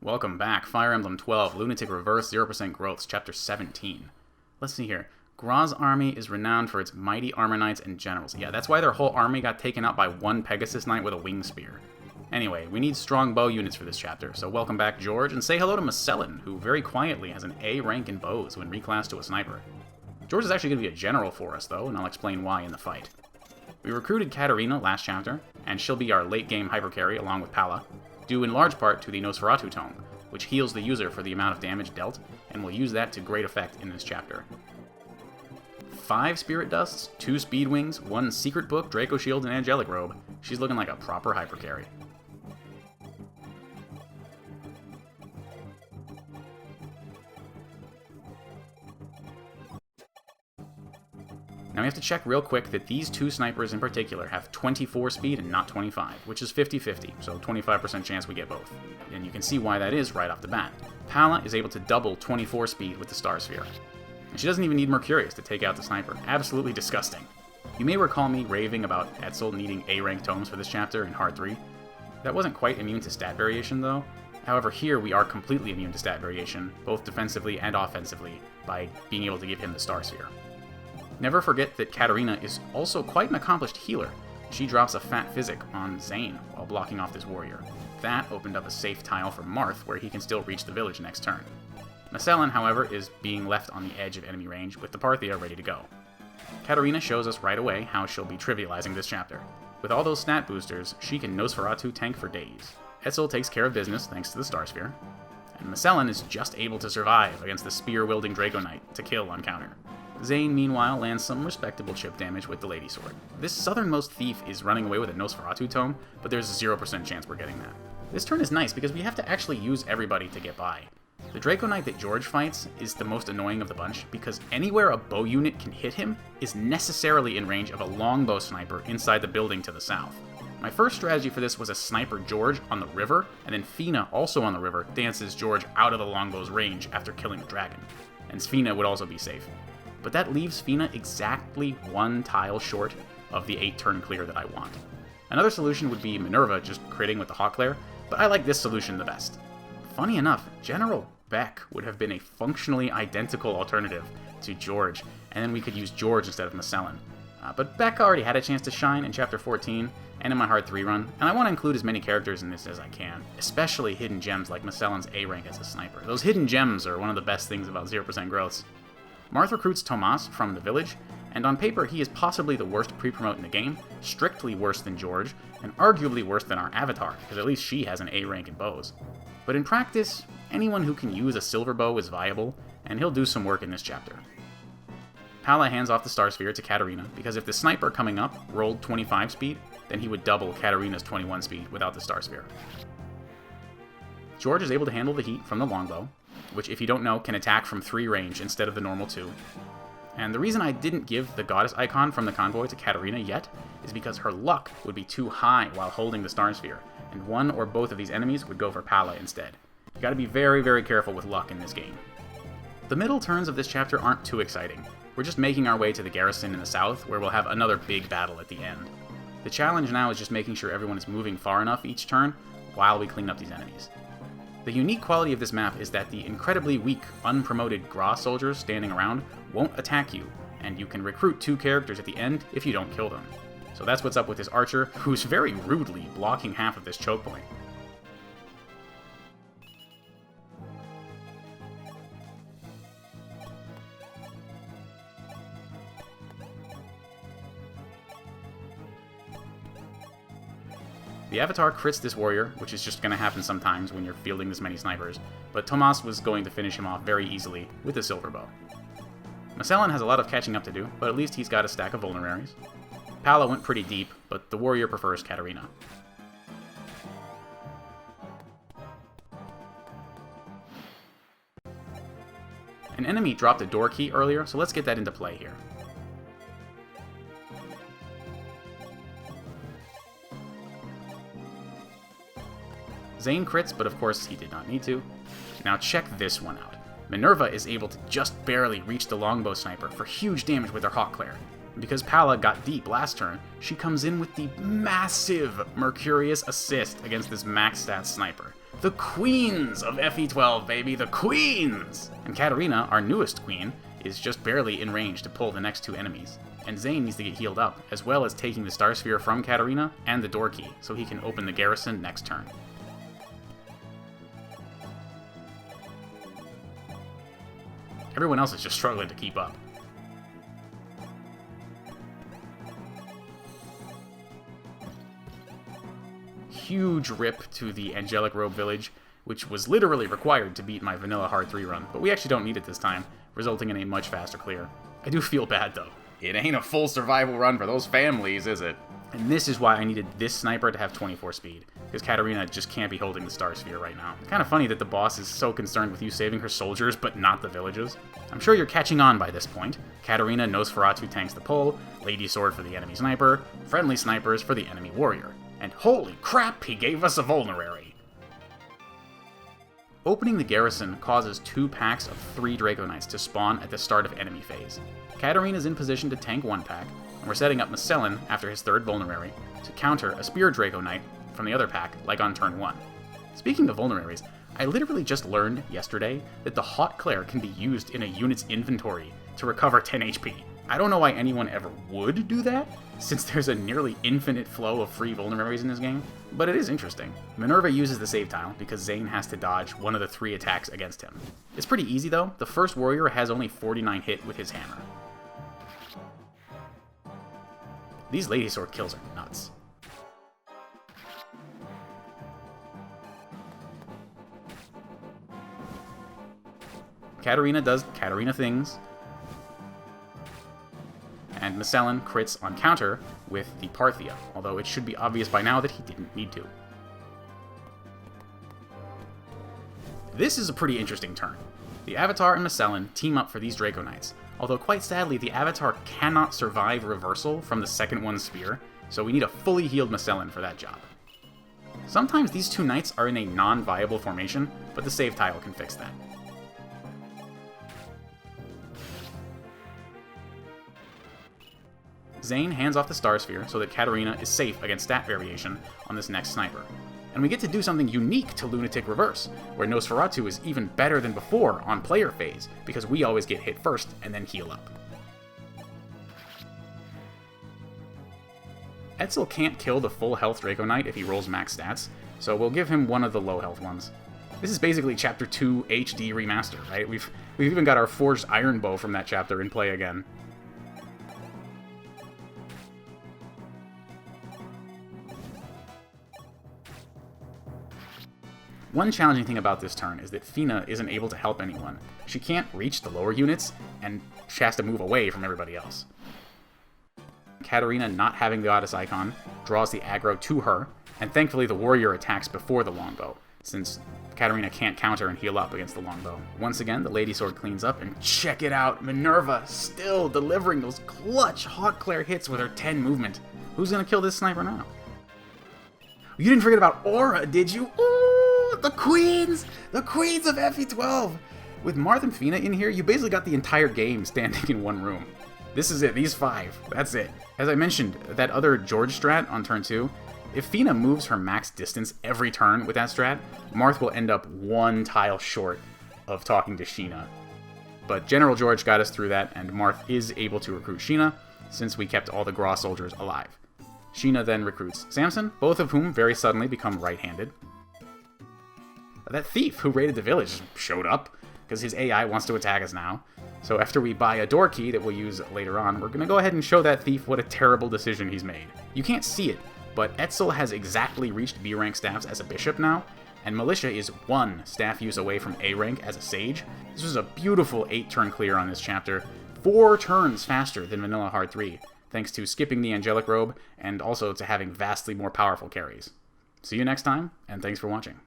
Welcome back. Fire Emblem 12, Lunatic-Reverse, 0% Growths, Chapter 17. Let's see here. Gra's army is renowned for its mighty armor knights and generals. Yeah, that's why their whole army got taken out by one Pegasus Knight with a wing spear. Anyway, we need strong bow units for this chapter, so welcome back, George, and say hello to Marcellin, who very quietly has an A rank in bows when reclassed to a sniper. George is actually going to be a general for us, though, and I'll explain why in the fight. We recruited Katarina last chapter, and she'll be our late-game hypercarry along with Pala, due in large part to the Nosferatu tome, which heals the user for the amount of damage dealt, and we'll use that to great effect in this chapter. 5 Spirit Dusts, 2 Speedwings, 1 Secret Book, Dracoshield, and Angelic Robe. She's looking like a proper hypercarry. Now we have to check real quick that these 2 snipers in particular have 24 speed and not 25, which is 50-50, so 25% chance we get both. And you can see why that is right off the bat. Pala is able to double 24 speed with the Star Sphere. And she doesn't even need Mercurius to take out the sniper. Absolutely disgusting. You may recall me raving about Etzel needing A-rank tomes for this chapter in Hard 3. That wasn't quite immune to stat variation though. However, here we are completely immune to stat variation, both defensively and offensively, by being able to give him the Star Sphere. Never forget that Katarina is also quite an accomplished healer. She drops a fat physic on Zane while blocking off this warrior. That opened up a safe tile for Marth where he can still reach the village next turn. Marcellin, however, is being left on the edge of enemy range with the Parthia ready to go. Katarina shows us right away how she'll be trivializing this chapter. With all those stat boosters, she can Nosferatu tank for days. Etzel takes care of business thanks to the Star Sphere. And Marcellin is just able to survive against the spear-wielding Draco Knight to kill on counter. Zane, meanwhile, lands some respectable chip damage with the Lady Sword. This southernmost thief is running away with a Nosferatu tome, but there's a 0% chance we're getting that. This turn is nice because we have to actually use everybody to get by. The Draco Knight that George fights is the most annoying of the bunch because anywhere a bow unit can hit him is necessarily in range of a longbow sniper inside the building to the south. My first strategy for this was a sniper George on the river, and then Fina, also on the river, dances George out of the longbow's range after killing the dragon. And Fina would also be safe. But that leaves Fina exactly 1 tile short of the 8-turn clear that I want. Another solution would be Minerva just critting with the Hawklair, but I like this solution the best. Funny enough, General Beck would have been a functionally identical alternative to George, and then we could use George instead of Marcellin. But Beck already had a chance to shine in Chapter 14, and in my Hard 3 run, and I want to include as many characters in this as I can, especially hidden gems like Marcellin's A rank as a sniper. Those hidden gems are one of the best things about 0% growths. Marth recruits Tomas from the village, and on paper he is possibly the worst pre-promote in the game, strictly worse than George, and arguably worse than our Avatar, because at least she has an A rank in bows. But in practice, anyone who can use a silver bow is viable, and he'll do some work in this chapter. Pala hands off the Star Sphere to Katarina, because if the sniper coming up rolled 25 speed, then he would double Katarina's 21 speed without the Star Sphere. George is able to handle the heat from the longbow, which, if you don't know, can attack from 3 range instead of the normal 2. And the reason I didn't give the goddess icon from the convoy to Katarina yet is because her luck would be too high while holding the Star Sphere, and one or both of these enemies would go for Pala instead. You gotta be very, very careful with luck in this game. The middle turns of this chapter aren't too exciting. We're just making our way to the garrison in the south, where we'll have another big battle at the end. The challenge now is just making sure everyone is moving far enough each turn while we clean up these enemies. The unique quality of this map is that the incredibly weak, unpromoted Gra soldiers standing around won't attack you, and you can recruit 2 characters at the end if you don't kill them. So that's what's up with this archer, who's very rudely blocking half of this choke point. The Avatar crits this warrior, which is just going to happen sometimes when you're fielding this many snipers, but Tomas was going to finish him off very easily with a silver bow. Marcellin has a lot of catching up to do, but at least he's got a stack of vulneraries. Pala went pretty deep, but the warrior prefers Katarina. An enemy dropped a door key earlier, so let's get that into play here. Zane crits, but of course he did not need to. Now check this one out. Minerva is able to just barely reach the longbow sniper for huge damage with her Hawklair. And because Pala got deep last turn, she comes in with the massive Mercurius assist against this max stats sniper. The queens of FE12, baby, the queens! And Katarina, our newest queen, is just barely in range to pull the next two enemies. And Zane needs to get healed up, as well as taking the Star Sphere from Katarina and the door key, so he can open the garrison next turn. Everyone else is just struggling to keep up. Huge rip to the Angelic Robe village, which was literally required to beat my vanilla hard 3 run, but we actually don't need it this time, resulting in a much faster clear. I do feel bad though. It ain't a full survival run for those families, is it? And this is why I needed this sniper to have 24 speed, because Katarina just can't be holding the Star Sphere right now. It's kind of funny that the boss is so concerned with you saving her soldiers, but not the villages. I'm sure you're catching on by this point. Katarina Nosferatu tanks the pull, Lady Sword for the enemy sniper, friendly snipers for the enemy warrior. And holy crap, he gave us a vulnerary! Opening the garrison causes 2 packs of 3 Draco Knights to spawn at the start of enemy phase. Katarina's in position to tank 1 pack, and we're setting up Masellan after his 3rd vulnerary to counter a Spear Draco Knight from the other pack, like on turn 1. Speaking of vulneraries, I literally just learned yesterday that the Hot Claire can be used in a unit's inventory to recover 10 HP. I don't know why anyone ever would do that, since there's a nearly infinite flow of free vulneraries in this game, but it is interesting. Minerva uses the save tile because Zane has to dodge one of the 3 attacks against him. It's pretty easy though. The first warrior has only 49 hit with his hammer. These Lady Sword kills are nuts. Katarina does Katarina things, and Masellan crits on counter with the Parthia, although it should be obvious by now that he didn't need to. This is a pretty interesting turn. The Avatar and Masellan team up for these Draco Knights, although quite sadly the Avatar cannot survive reversal from the second one's spear, so we need a fully healed Masellan for that job. Sometimes these 2 knights are in a non-viable formation, but the save tile can fix that. Zane hands off the Star Sphere so that Katarina is safe against stat variation on this next sniper. And we get to do something unique to Lunatic-Reverse, where Nosferatu is even better than before on player phase, because we always get hit first and then heal up. Etzel can't kill the full health Draco Knight if he rolls max stats, so we'll give him one of the low health ones. This is basically Chapter 2 HD Remaster, right? We've even got our Forged Iron Bow from that chapter in play again. One challenging thing about this turn is that Fina isn't able to help anyone. She can't reach the lower units, and she has to move away from everybody else. Katarina, not having the Goddess icon, draws the aggro to her, and thankfully the warrior attacks before the longbow, since Katarina can't counter and heal up against the longbow. Once again, the Lady Sword cleans up, and check it out! Minerva still delivering those clutch Hot Claire hits with her 10 movement. Who's gonna kill this sniper now? You didn't forget about Aura, did you? Ooh, the queens! The queens of FE12! With Marth and Fina in here, you basically got the entire game standing in one room. This is it, these 5. That's it. As I mentioned, that other George strat on turn 2, if Fina moves her max distance every turn with that strat, Marth will end up 1 tile short of talking to Sheena. But General George got us through that, and Marth is able to recruit Sheena, since we kept all the Graw soldiers alive. Sheena then recruits Samson, both of whom very suddenly become right-handed. That thief who raided the village showed up, because his AI wants to attack us now. So after we buy a door key that we'll use later on, we're going to go ahead and show that thief what a terrible decision he's made. You can't see it, but Etzel has exactly reached B rank staffs as a bishop now, and Militia is 1 staff use away from A rank as a sage. This was a beautiful 8-turn clear on this chapter, 4 turns faster than Vanilla Hard 3, thanks to skipping the Angelic Robe, and also to having vastly more powerful carries. See you next time, and thanks for watching.